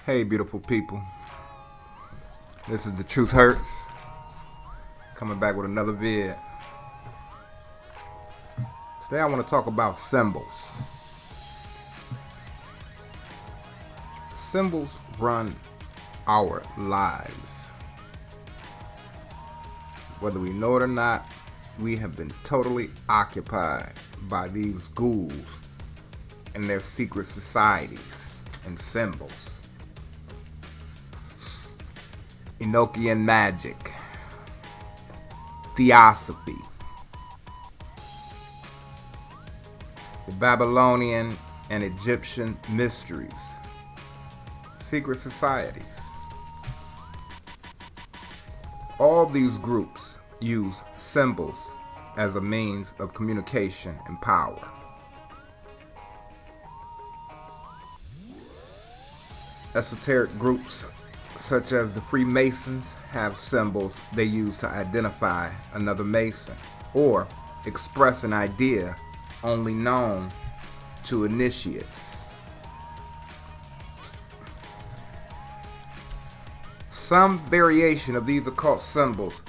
Hey, beautiful people. This is The Truth Hurts. Coming back with another vid. Today I want to talk about symbols. Symbols run our lives. Whether we know it or not, we have been totally occupied by these ghouls and their secret societies and symbols. Enochian magic, theosophy, the Babylonian and Egyptian mysteries, secret societies. All these groups use symbols as a means of communication and power. Esoteric groups such as the Freemasons have symbols they use to identify another Mason or express an idea only known to initiates. Some variation of these occult symbols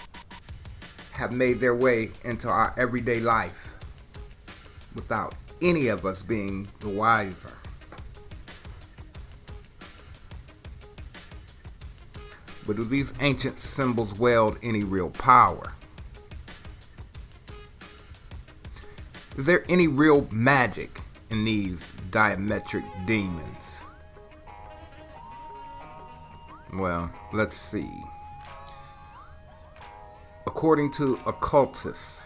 have made their way into our everyday life without any of us being the wiser. But do these ancient symbols wield any real power? Is there any real magic in these diametric demons? Well, let's see. According to occultist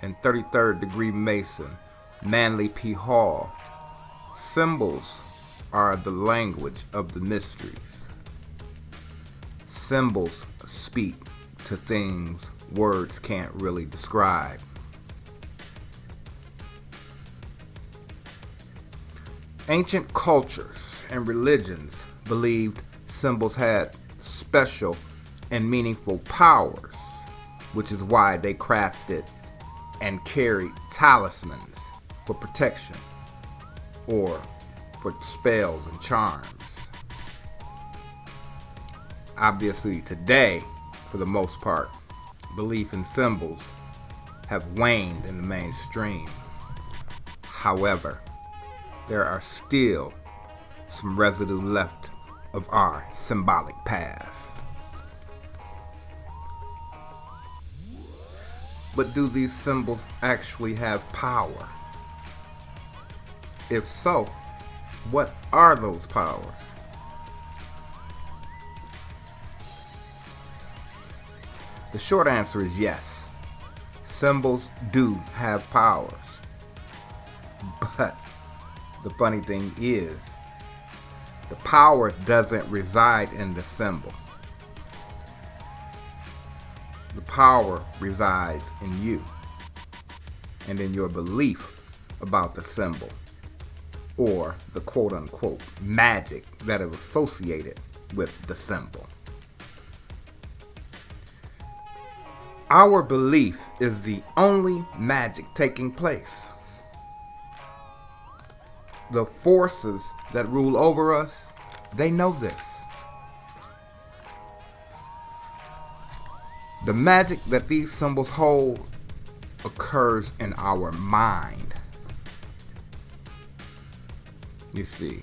and 33rd degree Mason Manly P. Hall, symbols are the language of the mysteries. Symbols speak to things words can't really describe. Ancient cultures and religions believed symbols had special and meaningful powers, which is why they crafted and carried talismans for protection or for spells and charms. Obviously today, for the most part, belief in symbols have waned in the mainstream. However, there are still some residue left of our symbolic past. But do these symbols actually have power? If so, what are those powers? The short answer is yes. Symbols do have powers. But the funny thing is, the power doesn't reside in the symbol. The power resides in you and in your belief about the symbol or the quote-unquote magic that is associated with the symbol. Our belief is the only magic taking place. The forces that rule over us, they know this. The magic that these symbols hold occurs in our mind. You see,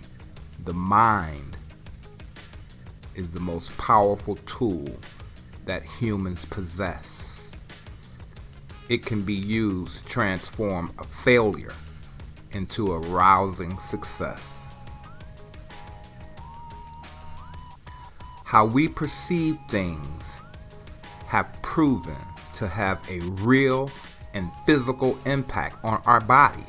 the mind is the most powerful tool that humans possess. It can be used to transform a failure into a rousing success. How we perceive things have proven to have a real and physical impact on our body.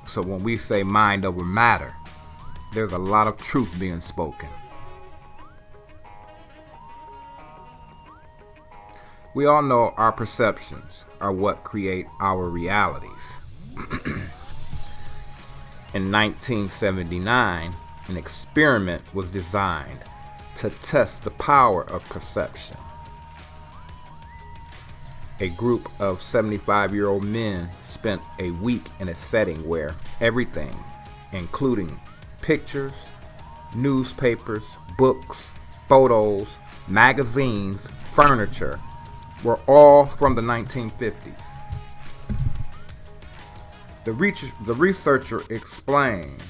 So when we say mind over matter, there's a lot of truth being spoken. We all know our perceptions are what create our realities. In 1979, an experiment was designed to test the power of perception. A group of 75-year-old men spent a week in a setting where everything including pictures, newspapers, books, photos, magazines, furniture, were all from the 1950s. The researcher explained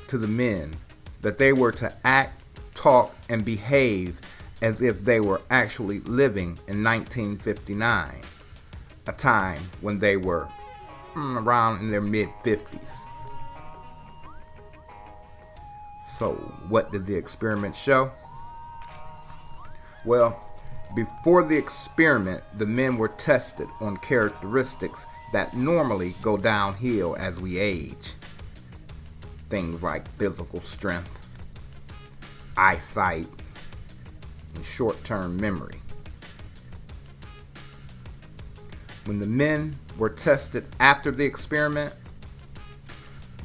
to the men that they were to act, talk, and behave as if they were actually living in 1959, a time when they were around in their mid-50s. So, what did the experiment show? Well, before the experiment, the men were tested on characteristics that normally go downhill as we age. Things like physical strength, eyesight, and short-term memory. When the men were tested after the experiment,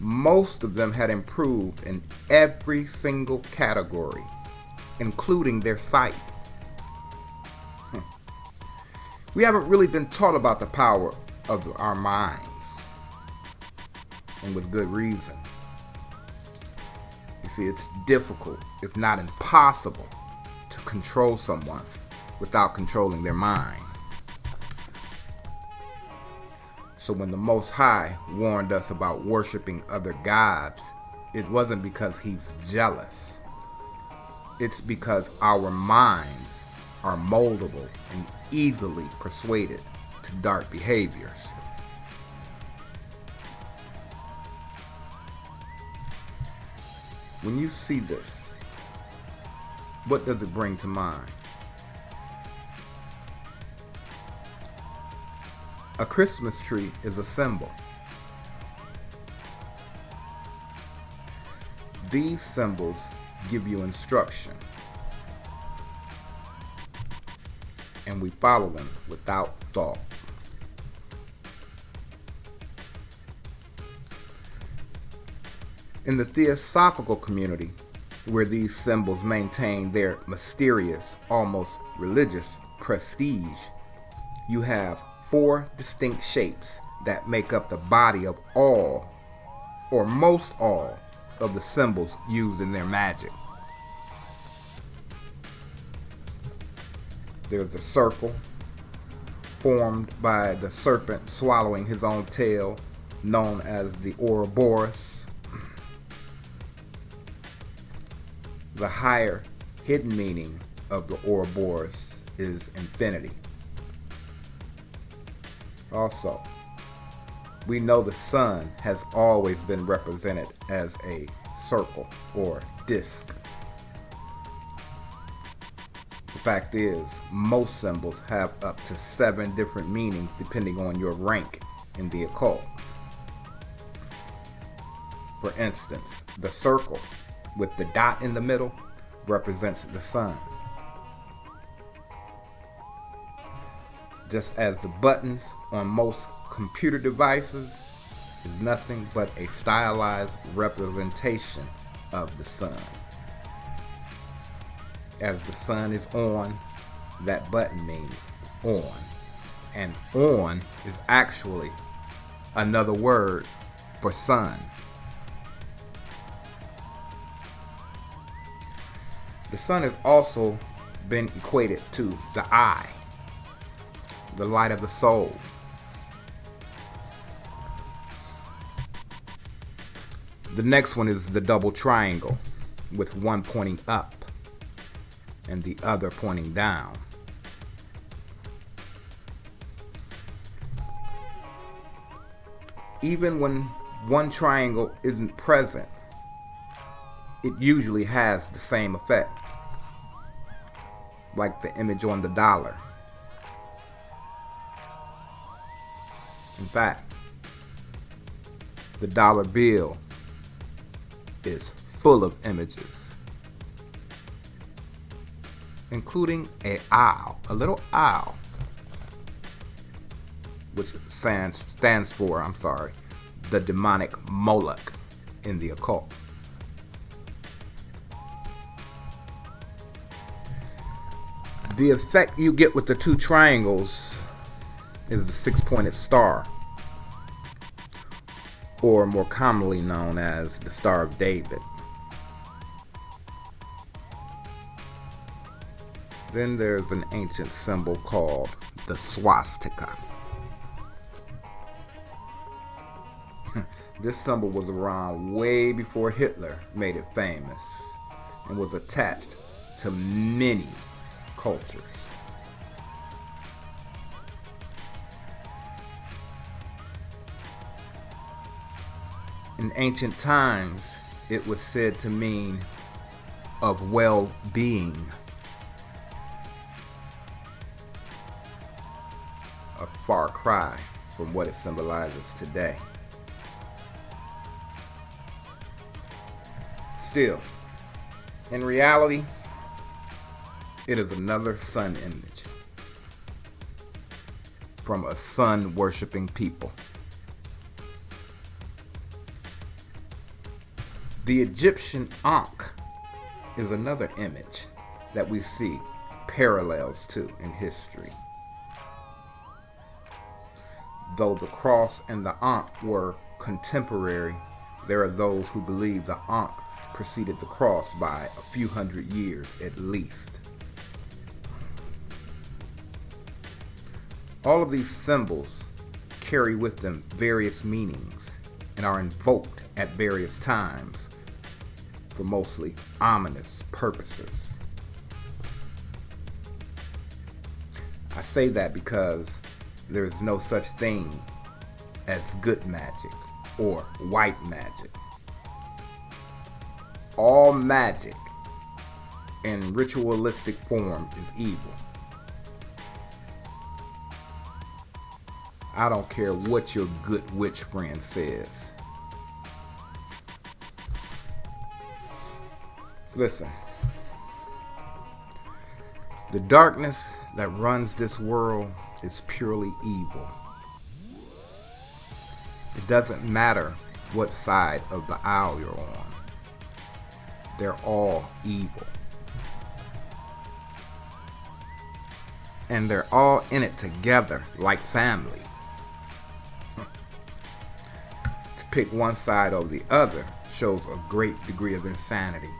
most of them had improved in every single category, including their sight. We haven't really been taught about the power of our minds, and with good reason. You see, it's difficult, if not impossible, to control someone without controlling their mind. So when the Most High warned us about worshiping other gods, it wasn't because he's jealous. It's because our minds are moldable and easily persuaded to dark behaviors. When you see this, what does it bring to mind? A Christmas tree is a symbol. These symbols give you instruction, and we follow them without thought. In the theosophical community, where these symbols maintain their mysterious, almost religious prestige, you have 4 distinct shapes that make up the body of all, or most all, of the symbols used in their magic. There's the circle, formed by the serpent swallowing his own tail, known as the Ouroboros. The higher hidden meaning of the Ouroboros is infinity. Also, we know the sun has always been represented as a circle or disc. The fact is, most symbols have up to 7 different meanings depending on your rank in the occult. For instance, the circle with the dot in the middle represents the sun. Just as the buttons on most computer devices is nothing but a stylized representation of the sun. As the sun is on, that button means on. And on is actually another word for sun. The sun has also been equated to the eye, the light of the soul. The next one is the double triangle, with one pointing up and the other pointing down. Even when one triangle isn't present, it usually has the same effect, like the image on the dollar. In fact, the dollar bill is full of images, including a little owl, which stands for, the demonic Moloch in the occult. The effect you get with the 2 triangles is the 6-pointed star, or more commonly known as the Star of David. Then there's an ancient symbol called the swastika. This symbol was around way before Hitler made it famous and was attached to many cultures. In ancient times, it was said to mean of well-being. A far cry from what it symbolizes today. Still, in reality, it is another sun image from a sun-worshipping people. The Egyptian Ankh is another image that we see parallels to in history. Though the cross and the Ankh were contemporary, there are those who believe the Ankh preceded the cross by a few hundred years at least. All of these symbols carry with them various meanings and are invoked at various times for mostly ominous purposes. I say that because there is no such thing as good magic or white magic. All magic in ritualistic form is evil. I don't care what your good witch friend says. Listen, the darkness that runs this world is purely evil. It doesn't matter what side of the aisle you're on. They're all evil. And they're all in it together like family. To pick one side over the other shows a great degree of insanity.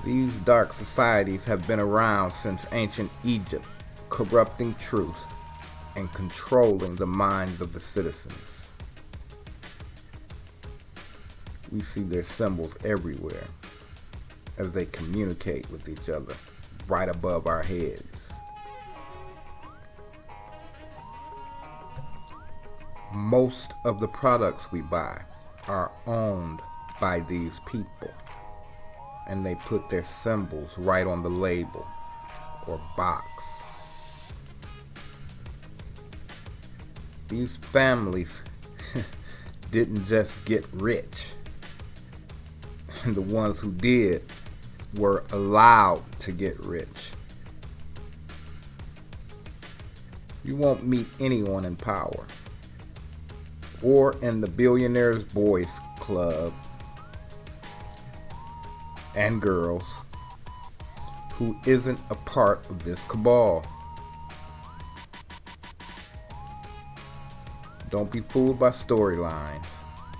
These dark societies have been around since ancient Egypt, corrupting truth and controlling the minds of the citizens. We see their symbols everywhere as they communicate with each other right above our heads. Most of the products we buy are owned by these people, and they put their symbols right on the label or box. These families didn't just get rich. And the ones who did were allowed to get rich. You won't meet anyone in power or in the Billionaires Boys Club and girls who isn't a part of this cabal. Don't be fooled by storylines.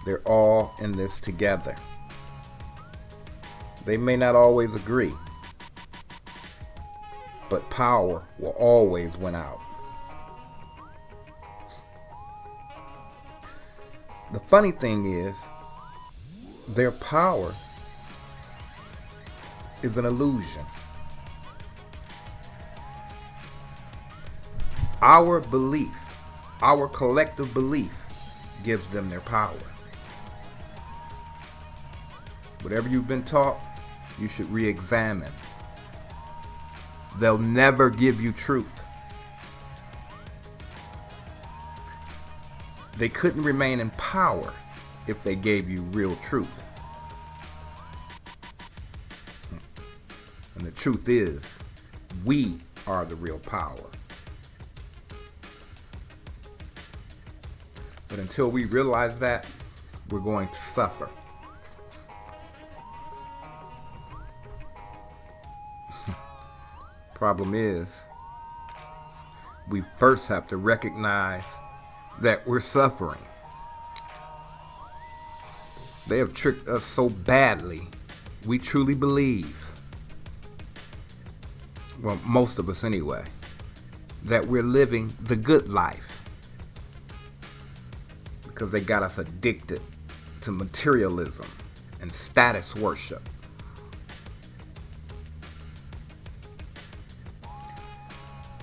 They're all in this together. They may not always agree, but power will always win out. The funny thing is, their power is an illusion. Our belief, our collective belief, gives them their power. Whatever you've been taught, you should re-examine. They'll never give you truth. They couldn't remain in power if they gave you real truth. And the truth is, we are the real power. But until we realize that, we're going to suffer. Problem is, we first have to recognize that we're suffering. They have tricked us so badly, we truly believe, well, most of us anyway, that we're living the good life because they got us addicted to materialism and status worship.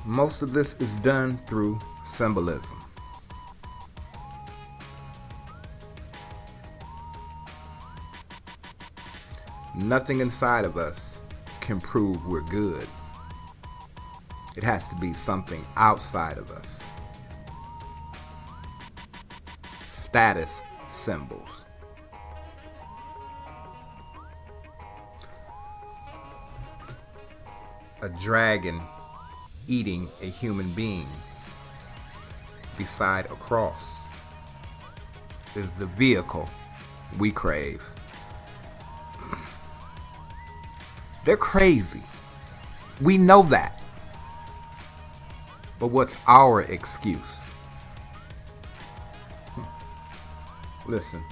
Most of this is done through symbolism. Nothing inside of us can prove we're good. It has to be something outside of us. Status symbols. A dragon eating a human being beside a cross is the vehicle we crave. They're crazy. We know that. But what's our excuse? Listen.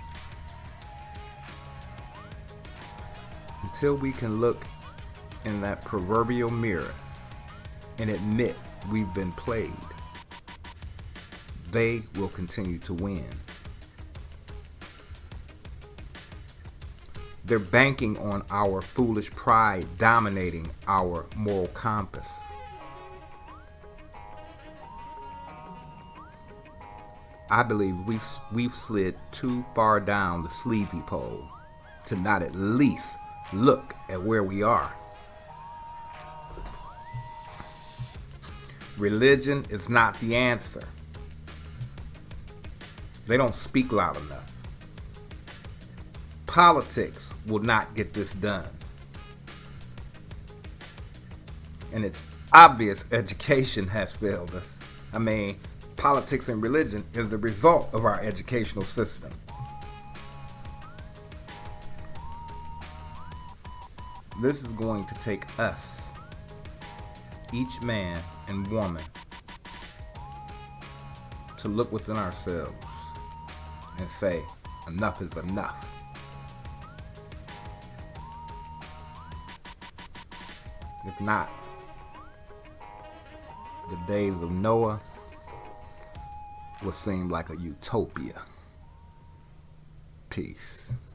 Until we can look in that proverbial mirror and admit we've been played, they will continue to win. They're banking on our foolish pride dominating our moral compass. I believe we've slid too far down the sleazy pole to not at least look at where we are. Religion is not the answer. They don't speak loud enough. Politics will not get this done. And it's obvious education has failed us. I mean, politics and religion is the result of our educational system. This is going to take us, each man and woman, to look within ourselves and say, enough is enough. If not, the days of Noah will seem like a utopia. Peace.